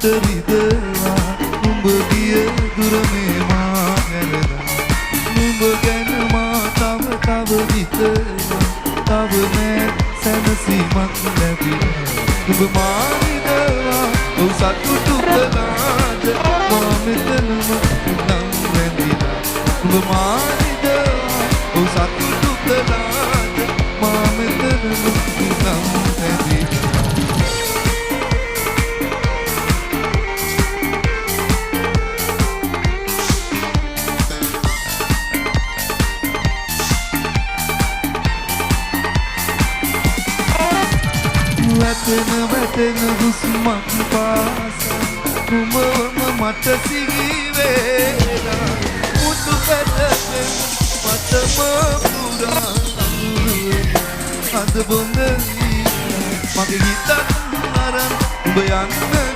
සිත රිදවා නුඹ ගිය දුර මේ මා ගැනදා නුඹ ගැන මා තව හිතනවා තව නෑ සැනසීමක් ලැබිලා නුඹ මා රිදවා ඔව් සතුටු කළාද මා මෙතනම නම් වැඳිලා නුඹ මා රිදවා ඔව් සතුටු කළාද මා මෙතනම නම් වැඳිලා වැටෙන හුස්මක් පාසා කුමවම මට සිහි වේලා මුතු පැටවෙන් මටම පුරා අඳ බොඳ මගේ හිතත් අරන් ඔබ යන්න